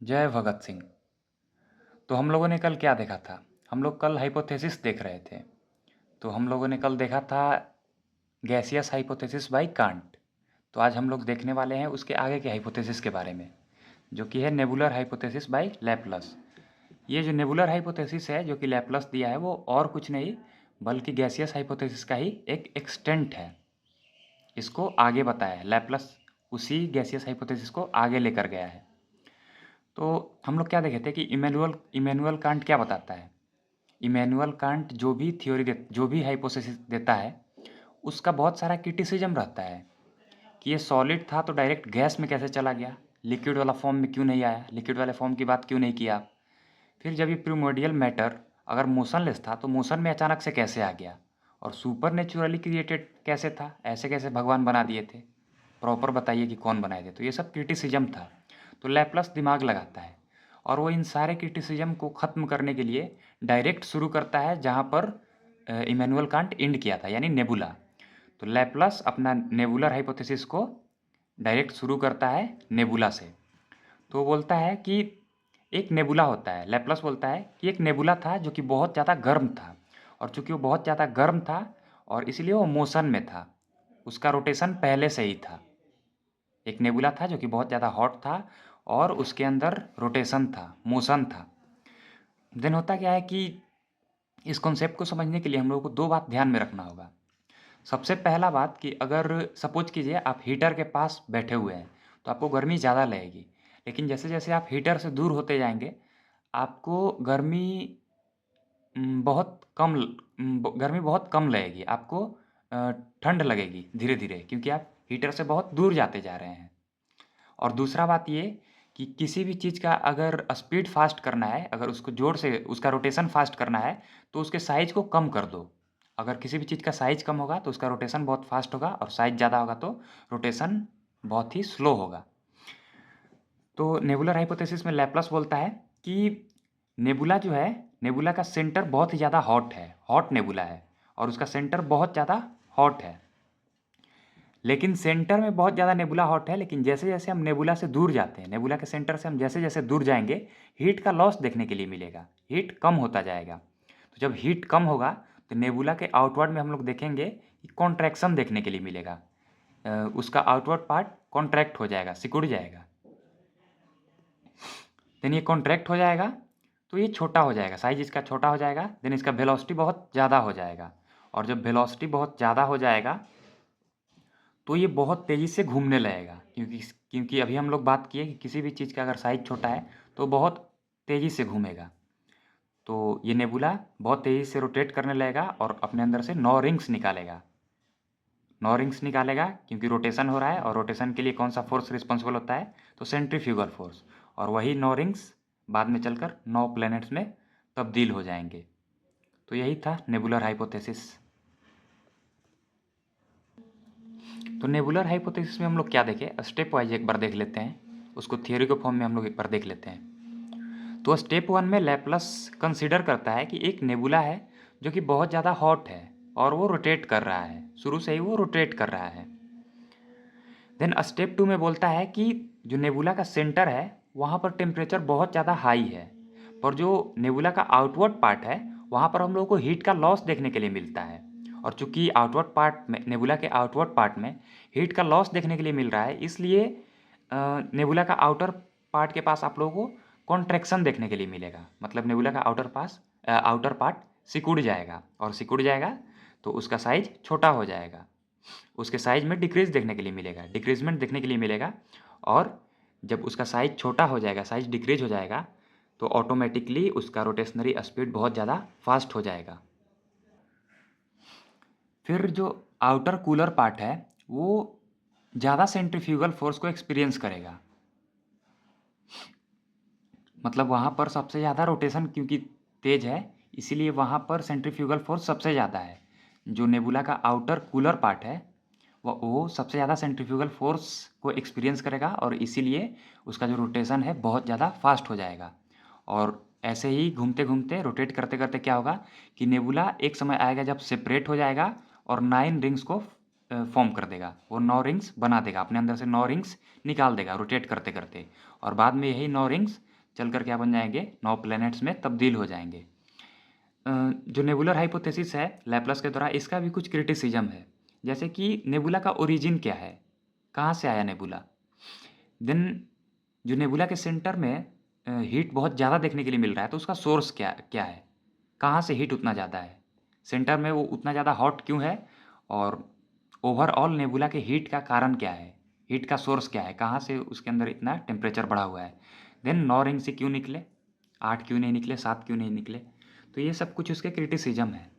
जय भगत सिंह। तो हम लोगों ने कल क्या देखा था? हम लोग कल हाइपोथेसिस देख रहे थे। तो हम लोगों ने कल देखा था गैसियस हाइपोथेसिस बाय कांट। तो आज हम लोग देखने वाले हैं उसके आगे के हाइपोथेसिस के बारे में, जो कि है नेबुलर हाइपोथेसिस बाय लैपलस। ये जो नेबुलर हाइपोथेसिस है जो कि लैपलस दिया है, वो और कुछ नहीं बल्कि गैसियस हाइपोथेसिस का ही एक एक्सटेंट है। इसको आगे बताया है लैपलस, उसी गैसियस हाइपोथेसिस को आगे लेकर गया है। तो हम लोग क्या देखे थे कि इमैनुअल इमैनुअल कांट क्या बताता है। इमैनुअल कांट जो भी जो भी हाइपोथेसिस देता है, उसका बहुत सारा क्रिटिसिज्म रहता है कि ये सॉलिड था तो डायरेक्ट गैस में कैसे चला गया, लिक्विड वाला फॉर्म में क्यों नहीं आया, लिक्विड वाले फॉर्म की बात क्यों नहीं किया। फिर जब ये प्रिमोर्डियल मैटर अगर मोशनलेस था तो मोशन में अचानक से कैसे आ गया, और सुपर नेचुरली क्रिएटेड कैसे था, ऐसे कैसे भगवान बना दिए थे, प्रॉपर बताइए कि कौन बनाए थे। तो ये सब क्रिटिसिज्म था। तो लैपलस दिमाग लगाता है और वो इन सारे क्रिटिसिज्म को ख़त्म करने के लिए डायरेक्ट शुरू करता है जहाँ पर इमैनुअल कांट एंड किया था, यानी नेबुला। तो लैपलस अपना नेबुलर हाइपोथेसिस को डायरेक्ट शुरू करता है नेबुला से। तो वो बोलता है कि एक नेबुला होता है, लैपलस बोलता है कि एक नेबुला था जो कि बहुत ज़्यादा गर्म था, और चूंकि वो बहुत ज़्यादा गर्म था और इसलिए वो मोशन में था, उसका रोटेशन पहले से ही था। एक नेबुला था जो कि बहुत ज़्यादा हॉट था और उसके अंदर रोटेशन था, मोशन था। देन होता क्या है कि इस कॉन्सेप्ट को समझने के लिए हम लोगों को दो बात ध्यान में रखना होगा। सबसे पहला बात कि अगर सपोज कीजिए आप हीटर के पास बैठे हुए हैं तो आपको गर्मी ज़्यादा लगेगी, लेकिन जैसे जैसे आप हीटर से दूर होते जाएंगे आपको गर्मी गर्मी बहुत कम लगेगी, आपको ठंड लगेगी धीरे धीरे, क्योंकि आप हीटर से बहुत दूर जाते जा रहे हैं। और दूसरा बात ये कि किसी भी चीज़ का अगर स्पीड फास्ट करना है, अगर उसको जोर से उसका रोटेशन फास्ट करना है तो उसके साइज को कम कर दो। अगर किसी भी चीज़ का साइज कम होगा तो उसका रोटेशन बहुत फास्ट होगा, और साइज ज़्यादा होगा तो रोटेशन बहुत ही स्लो होगा। तो नेबुलर हाइपोथेसिस में लैपलस बोलता है कि नेबुला जो है, नेबुला का सेंटर बहुत ही ज़्यादा हॉट है, हॉट नेबुला है, और उसका सेंटर बहुत ज़्यादा हॉट है। लेकिन सेंटर में बहुत ज़्यादा नेबुला हॉट है, लेकिन जैसे जैसे हम नेबुला से दूर जाते हैं, नेबुला के सेंटर से हम जैसे जैसे दूर जाएंगे, हीट का लॉस देखने के लिए मिलेगा, हीट कम होता जाएगा। तो जब हीट कम होगा तो नेबुला के आउटवर्ड में हम लोग देखेंगे कि कॉन्ट्रैक्शन देखने के लिए मिलेगा। उसका आउटवर्ड पार्ट कॉन्ट्रैक्ट हो जाएगा, सिकुड़ जाएगा। देन ये कॉन्ट्रैक्ट हो जाएगा तो ये छोटा हो जाएगा, साइज इसका छोटा हो जाएगा। देन इसका वेलोसिटी बहुत ज़्यादा हो जाएगा, और जब वेलोसिटी बहुत ज़्यादा हो जाएगा तो ये बहुत तेज़ी से घूमने लगेगा, क्योंकि अभी हम लोग बात किए कि किसी भी चीज़ का अगर साइज छोटा है तो बहुत तेज़ी से घूमेगा। तो ये नेबुला बहुत तेज़ी से रोटेट करने लगेगा और अपने अंदर से 9 रिंग्स निकालेगा। 9 रिंग्स निकालेगा क्योंकि रोटेशन हो रहा है, और रोटेशन के लिए कौन सा फोर्स रिस्पॉन्सिबल होता है, तो सेंट्रीफ्यूगल फोर्स। और वही 9 रिंग्स बाद में चलकर 9 प्लैनेट्स में तब्दील हो जाएंगे। तो यही था नेबुलर हाइपोथेसिस। तो नेबुलर हाइपोथेसिस में हम लोग क्या देखें, स्टेप वाइज एक बार देख लेते हैं, उसको थियोरी के फॉर्म में हम लोग एक बार देख लेते हैं। तो स्टेप 1 में लैपलस कंसीडर करता है कि एक नेबुला है जो कि बहुत ज़्यादा हॉट है और वो रोटेट कर रहा है, शुरू से ही वो रोटेट कर रहा है। देन स्टेप 2 में बोलता है कि जो नेबुला का सेंटर है वहाँ पर टेम्परेचर बहुत ज़्यादा हाई है, पर जो नेबुला का आउटवर्ड पार्ट है वहाँ पर हम लोगों को हीट का लॉस देखने के लिए मिलता है। और चूंकि आउटवर्ड पार्ट में, नेबुला के आउटवर्ड पार्ट में हीट का लॉस देखने के लिए मिल रहा है, इसलिए नेबुला का आउटर पार्ट के पास आप लोगों को कॉन्ट्रैक्शन देखने के लिए मिलेगा। मतलब नेबुला का आउटर पार्ट सिकुड़ जाएगा, और सिकुड़ जाएगा तो उसका साइज छोटा हो जाएगा, उसके साइज में डिक्रीज देखने के लिए मिलेगा, डिक्रीजमेंट देखने के लिए मिलेगा। और जब उसका साइज छोटा हो जाएगा, साइज डिक्रीज हो जाएगा, तो ऑटोमेटिकली उसका रोटेशनरी स्पीड बहुत ज़्यादा फास्ट हो जाएगा। फिर जो आउटर कूलर पार्ट है वो ज़्यादा सेंट्रीफ्यूगल फोर्स को एक्सपीरियंस करेगा। मतलब वहाँ पर सबसे ज़्यादा रोटेशन क्योंकि तेज है, इसीलिए वहाँ पर सेंट्रीफ्यूगल फोर्स सबसे ज़्यादा है। जो नेबुला का आउटर कूलर पार्ट है वो सबसे ज़्यादा सेंट्रीफ्यूगल फोर्स को एक्सपीरियंस करेगा, और इसीलिए उसका जो रोटेशन है बहुत ज़्यादा फास्ट हो जाएगा। और ऐसे ही घूमते घूमते रोटेट करते करते क्या होगा कि नेबुला एक समय आएगा जब सेपरेट हो जाएगा और 9 रिंग्स को फॉर्म कर देगा, वो 9 रिंग्स बना देगा, अपने अंदर से 9 रिंग्स निकाल देगा रोटेट करते करते। और बाद में यही 9 रिंग्स चलकर क्या बन जाएंगे, 9 प्लैनेट्स में तब्दील हो जाएंगे। जो नेबुलर हाइपोथेसिस है लैपलास के द्वारा, इसका भी कुछ क्रिटिसिज्म है, जैसे कि नेबुला का ओरिजिन क्या है, कहाँ से आया नेबुला। देन जो नेबुला के सेंटर में हीट बहुत ज़्यादा देखने के लिए मिल रहा है, तो उसका सोर्स क्या क्या है, कहाँ से हीट उतना ज़्यादा है, सेंटर में वो उतना ज़्यादा हॉट क्यों है, और ओवरऑल नेबुला के हीट का कारण क्या है, हीट का सोर्स क्या है, कहाँ से उसके अंदर इतना टेम्परेचर बढ़ा हुआ है। देन 9 रिंग से क्यों निकले, 8 क्यों नहीं निकले, 7 क्यों नहीं निकले। तो ये सब कुछ उसके क्रिटिसिज्म है।